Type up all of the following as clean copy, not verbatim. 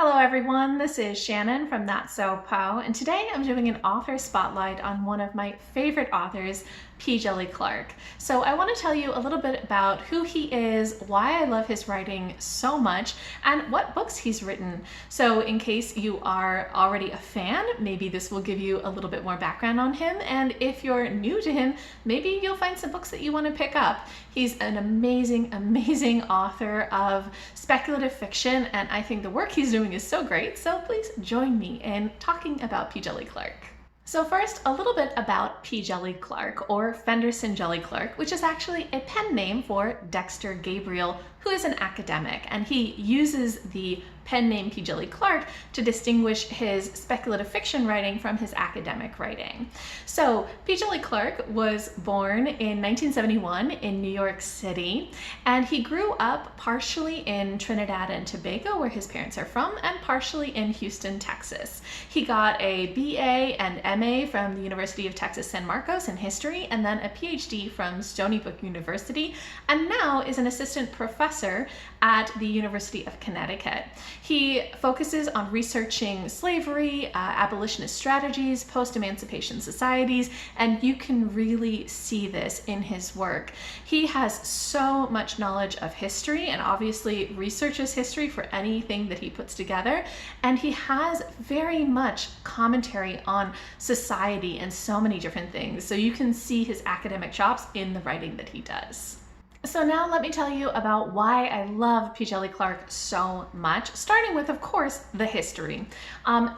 Hello everyone, this is Shannon from That's So Poe, and today I'm doing an author spotlight on one of my favorite authors, Djèlí Clark. So I want to tell you a little bit about who he is, why I love his writing so much, and what books he's written. So in case you are already a fan, maybe this will give you a little bit more background on him, and if you're new to him, maybe you'll find some books that you want to pick up. He's an amazing, amazing author of speculative fiction, and I think the work he's doing is so great, so please join me in talking about Djèlí Clark. So first, a little bit about Djèlí Clark, or Fenderson Djèlí Clark, which is actually a pen name for Dexter Gabriel, who is an academic, and he uses the pen name Djèlí Clark to distinguish his speculative fiction writing from his academic writing. So Djèlí Clark was born in 1971 in New York City, and he grew up partially in Trinidad and Tobago, where his parents are from, and partially in Houston, Texas. He got a BA and MA from the University of Texas San Marcos in history, and then a PhD from Stony Brook University, and now is an assistant professor at the University of Connecticut. He focuses on researching slavery, abolitionist strategies, post-emancipation societies, and you can really see this in his work. He has so much knowledge of history and obviously researches history for anything that he puts together, and he has very much commentary on society and so many different things. So you can see his academic chops in the writing that he does. So now let me tell you about why I love Djèlí Clark so much, starting with, of course, the history.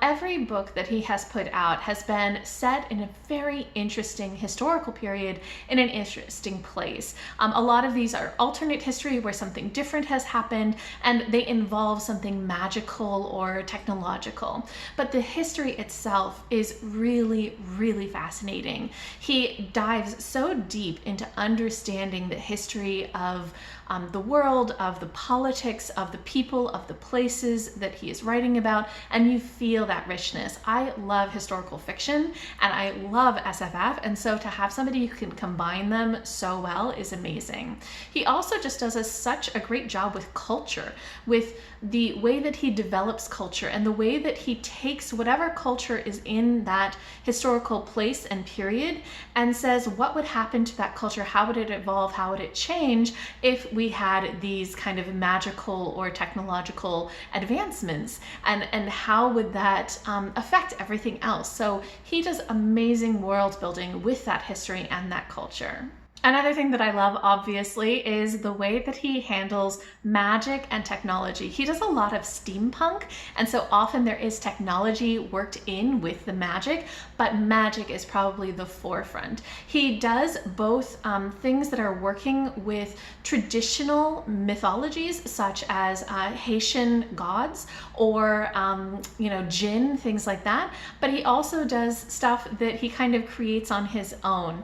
Every book that he has put out has been set in a very interesting historical period in an interesting place. A lot of these are alternate history where something different has happened and they involve something magical or technological. But the history itself is really, really fascinating. He dives so deep into understanding the history of the world, of the politics, of the people, of the places that he is writing about, and you feel that richness. I love historical fiction and I love SFF, and so to have somebody who can combine them so well is amazing. He also just does such a great job with culture, with the way that he develops culture and the way that he takes whatever culture is in that historical place and period and says, what would happen to that culture? How would it evolve? How would it change if we had these kind of magical or technological advancements, and how would that affect everything else? So he does amazing world building with that history and that culture. Another thing that I love, obviously, is the way that he handles magic and technology. He does a lot of steampunk, and so often there is technology worked in with the magic, but magic is probably the forefront. He does both things that are working with traditional mythologies, such as Haitian gods or, Djinn, things like that, but he also does stuff that he kind of creates on his own.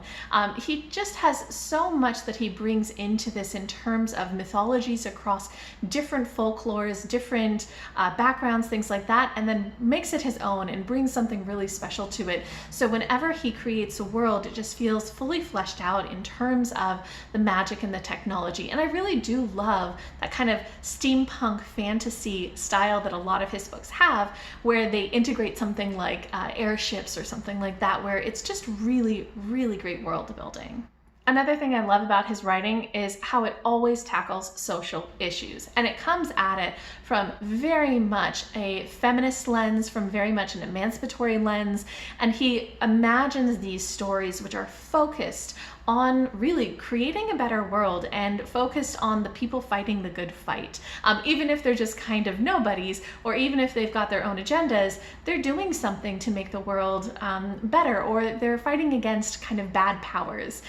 He just has so much that he brings into this in terms of mythologies across different folklores, different backgrounds, things like that, and then makes it his own and brings something really special to it. So whenever he creates a world, it just feels fully fleshed out in terms of the magic and the technology. And I really do love that kind of steampunk fantasy style that a lot of his books have, where they integrate something like airships or something like that, where it's just really, really great world building. Another thing I love about his writing is how it always tackles social issues, and it comes at it from very much a feminist lens, from very much an emancipatory lens, and he imagines these stories which are focused on really creating a better world and focused on the people fighting the good fight. Even if they're just kind of nobodies, or even if they've got their own agendas, they're doing something to make the world better, or they're fighting against kind of bad powers,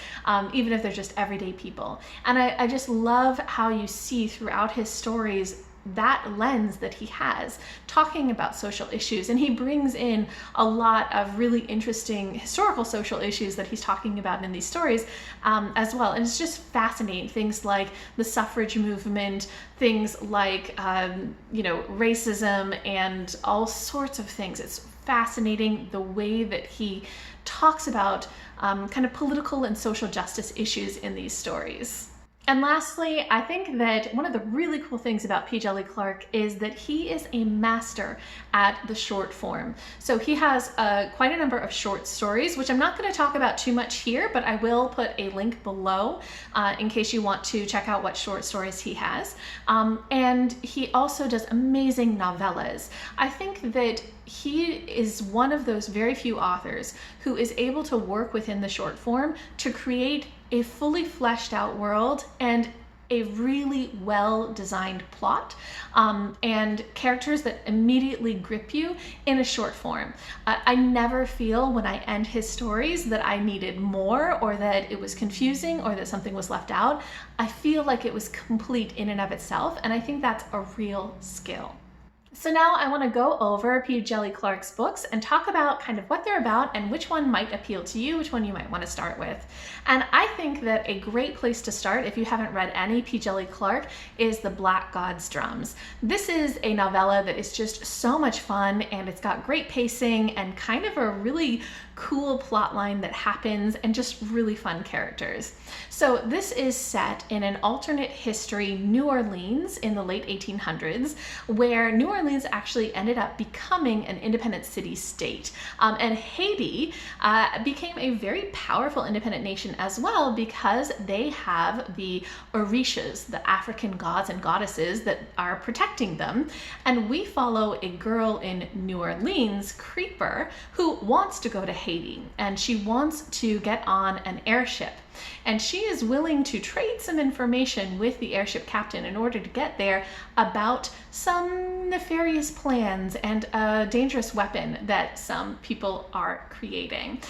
even if they're just everyday people. And I just love how you see throughout his stories that lens that he has talking about social issues, and he brings in a lot of really interesting historical social issues that he's talking about in these stories as well. And it's just fascinating, things like the suffrage movement, things like racism, and all sorts of things. It's fascinating the way that he talks about kind of political and social justice issues in these stories. And lastly, I think that one of the really cool things about Djèlí Clark is that he is a master at the short form. So he has quite a number of short stories, which I'm not going to talk about too much here, but I will put a link below in case you want to check out what short stories he has. And he also does amazing novellas. I think that he is one of those very few authors who is able to work within the short form to create a fully fleshed out world and a really well-designed plot and characters that immediately grip you in a short form. I never feel when I end his stories that I needed more or that it was confusing or that something was left out. I feel like it was complete in and of itself, and I think that's a real skill. So now I want to go over Djèlí Clark's books and talk about kind of what they're about and which one might appeal to you, which one you might want to start with. And I think that a great place to start, if you haven't read any Djèlí Clark, is The Black God's Drums. This is a novella that is just so much fun, and it's got great pacing and kind of a really cool plot line that happens and just really fun characters. So this is set in an alternate history New Orleans in the late 1800s, where New Orleans actually ended up becoming an independent city-state. And Haiti became a very powerful independent nation as well because they have the Orishas, the African gods and goddesses that are protecting them. And we follow a girl in New Orleans, Creeper, who wants to go to Haiti, and she wants to get on an airship. And she is willing to trade some information with the airship captain in order to get there about some nefarious plans and a dangerous weapon that some people are creating.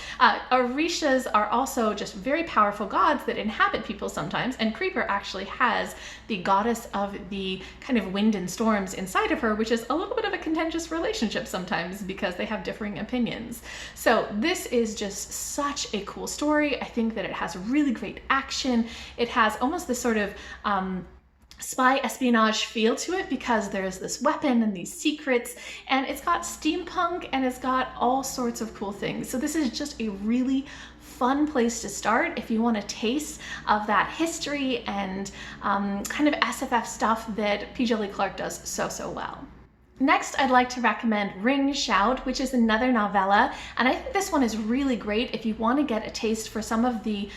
Orishas are also just very powerful gods that inhabit people sometimes, and Creeper actually has the goddess of the kind of wind and storms inside of her, which is a little bit of a contentious relationship sometimes because they have differing opinions. So this is just such a cool story. I think that it has really great action. It has almost this sort of spy espionage feel to it because there's this weapon and these secrets, and it's got steampunk and it's got all sorts of cool things. So this is just a really fun place to start if you want a taste of that history and kind of SFF stuff that Djèlí Clark does so well. Next, I'd like to recommend Ring Shout, which is another novella, and I think this one is really great if you want to get a taste for some of the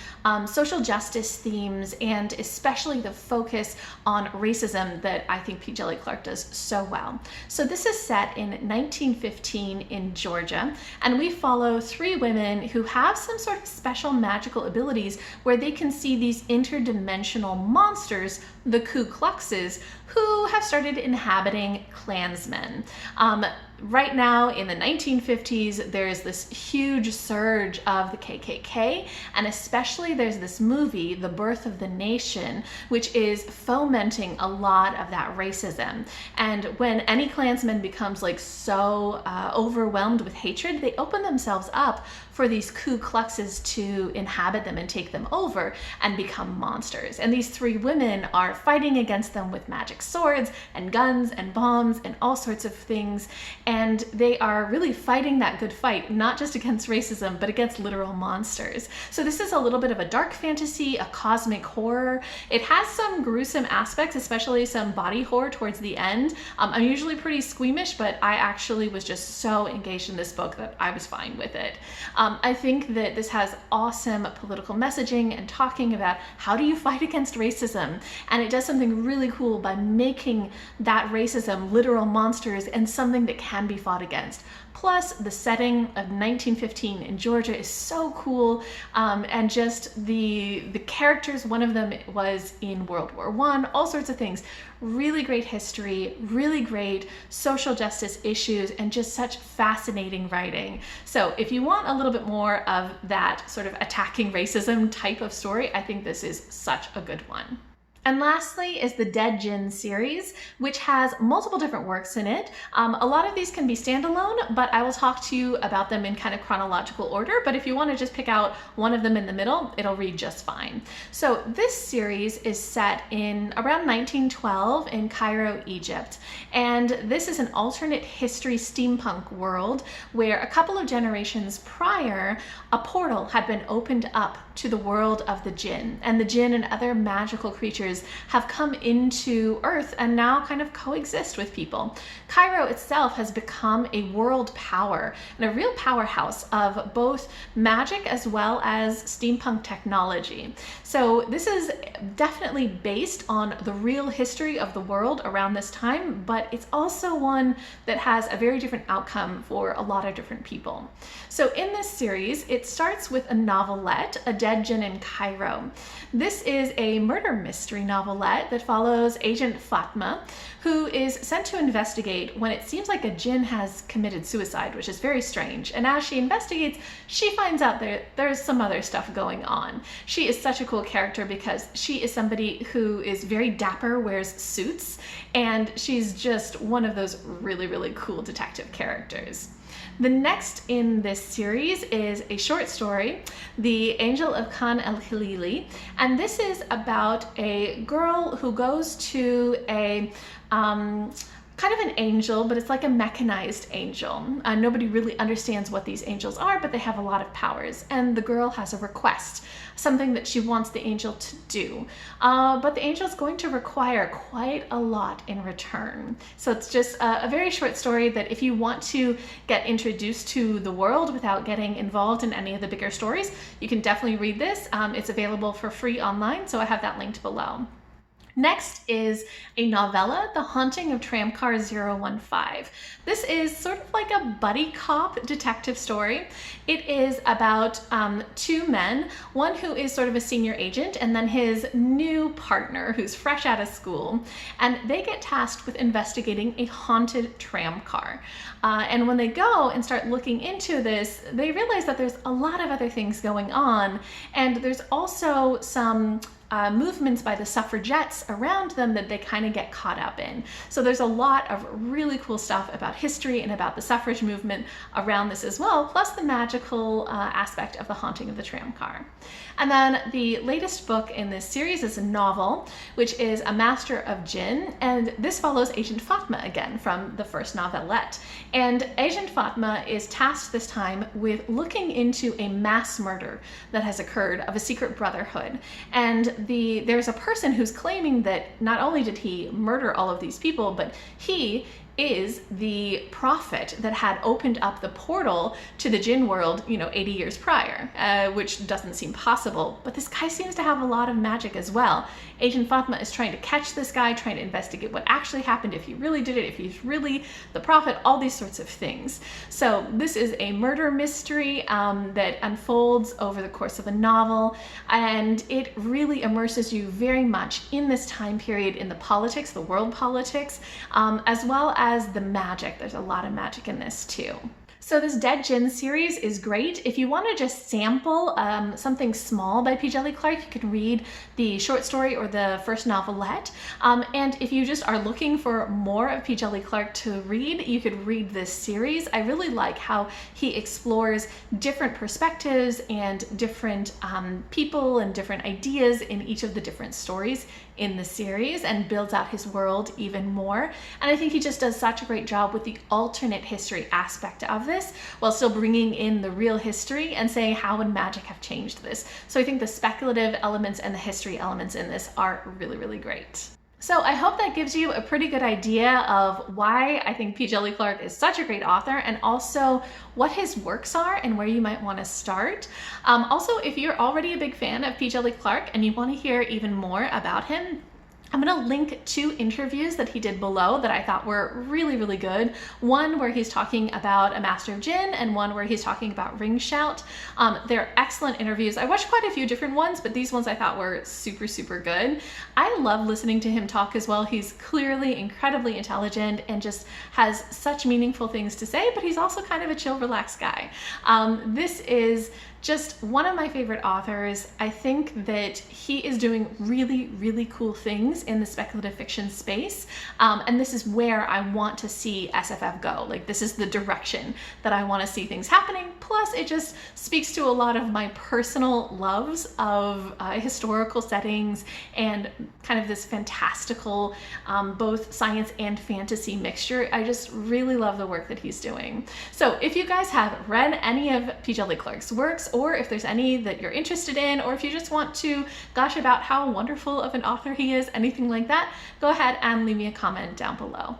social justice themes and especially the focus on racism that I think Djèlí Clark does so well. So this is set in 1915 in Georgia, and we follow three women who have some sort of special magical abilities where they can see these interdimensional monsters, the Ku Kluxes, who have started inhabiting Klansmen. Right now in the 1950s, there's this huge surge of the KKK, and especially there's this movie, The Birth of the Nation, which is fomenting a lot of that racism. And when any Klansman becomes like so overwhelmed with hatred, they open themselves up for these Ku Kluxes to inhabit them and take them over and become monsters. And these three women are fighting against them with magic swords and guns and bombs and all sorts of things. And they are really fighting that good fight, not just against racism, but against literal monsters. So this is a little bit of a dark fantasy, a cosmic horror. It has some gruesome aspects, especially some body horror towards the end. I'm usually pretty squeamish, but I actually was just so engaged in this book that I was fine with it. I think that this has awesome political messaging and talking about how do you fight against racism. And it does something really cool by making that racism literal monsters and something that can be fought against. Plus, the setting of 1915 in Georgia is so cool, and just the characters, one of them was in World War I, all sorts of things. Really great history, really great social justice issues, and just such fascinating writing. So if you want a little bit more of that sort of attacking racism type of story, I think this is such a good one. And lastly is the Dead Djinn series, which has multiple different works in it. A lot of these can be standalone, but I will talk to you about them in kind of chronological order. But if you want to just pick out one of them in the middle, it'll read just fine. So this series is set in around 1912 in Cairo, Egypt. And this is an alternate history steampunk world where a couple of generations prior, a portal had been opened up to the world of the Djinn, and the Djinn and other magical creatures have come into Earth and now kind of coexist with people. Cairo itself has become a world power and a real powerhouse of both magic as well as steampunk technology. So this is definitely based on the real history of the world around this time, but it's also one that has a very different outcome for a lot of different people. So in this series, it starts with a novelette, A Dead Djinn in Cairo. This is a murder mystery novelette that follows Agent Fatma, who is sent to investigate when it seems like a Djinn has committed suicide, which is very strange. And as she investigates, she finds out that there's some other stuff going on. She is such a cool character because she is somebody who is very dapper, wears suits, and she's just one of those really, really cool detective characters. The next in this series is a short story, The Angel of el-Khalili, and this is about a girl who goes to a kind of an angel, but it's like a mechanized angel. Nobody really understands what these angels are, but they have a lot of powers. And the girl has a request, something that she wants the angel to do. But the angel is going to require quite a lot in return. So it's just a very short story that if you want to get introduced to the world without getting involved in any of the bigger stories, you can definitely read this. It's available for free online, so I have that linked below. Next is a novella, The Haunting of Tramcar 015. This is sort of like a buddy cop detective story. It is about two men, one who is sort of a senior agent and then his new partner who's fresh out of school, and they get tasked with investigating a haunted tram car. And when they go and start looking into this, they realize that there's a lot of other things going on, and there's also some movements by the suffragettes around them that they kind of get caught up in. So there's a lot of really cool stuff about history and about the suffrage movement around this as well, plus the magical aspect of the haunting of the tram car. And then the latest book in this series is a novel, which is A Master of Djinn, and this follows Agent Fatma again from the first novelette. And Agent Fatma is tasked this time with looking into a mass murder that has occurred of a secret brotherhood. And there's a person who's claiming that not only did he murder all of these people, but he is the prophet that had opened up the portal to the Djinn world, 80 years prior, which doesn't seem possible. But this guy seems to have a lot of magic as well. Agent Fatma is trying to catch this guy, trying to investigate what actually happened, if he really did it, if he's really the prophet, all these sorts of things. So this is a murder mystery that unfolds over the course of a novel, and it really immerses you very much in this time period, in the politics, the world politics, as well as the magic. There's a lot of magic in this too. So this Dead Djinn series is great. If you want to just sample something small by Djèlí Clark, you can read the short story or the first novelette. And if you just are looking for more of Djèlí Clark to read, you could read this series. I really like how he explores different perspectives and different people and different ideas in each of the different stories in the series and builds out his world even more. And I think he just does such a great job with the alternate history aspect of this while still bringing in the real history and saying how would magic have changed this. So I think the speculative elements and the history elements in this are really, really great. So I hope that gives you a pretty good idea of why I think Djèlí Clark is such a great author, and also what his works are and where you might want to start. Also, if you're already a big fan of Djèlí Clark and you want to hear even more about him, I'm going to link 2 interviews that he did below that I thought were really, really good. One where he's talking about A Master of Djinn, and one where he's talking about Ring Shout. They're excellent interviews. I watched quite a few different ones, but these ones I thought were super, super good. I love listening to him talk as well. He's clearly incredibly intelligent and just has such meaningful things to say, but he's also kind of a chill, relaxed guy. This is just one of my favorite authors. I think that he is doing really, really cool things in the speculative fiction space. And this is where I want to see SFF go. Like, this is the direction that I want to see things happening. Plus, it just speaks to a lot of my personal loves of historical settings and kind of this fantastical, both science and fantasy mixture. I just really love the work that he's doing. So if you guys have read any of Djèlí Clark's works, or if there's any that you're interested in, or if you just want to gush about how wonderful of an author he is, anything like that, go ahead and leave me a comment down below.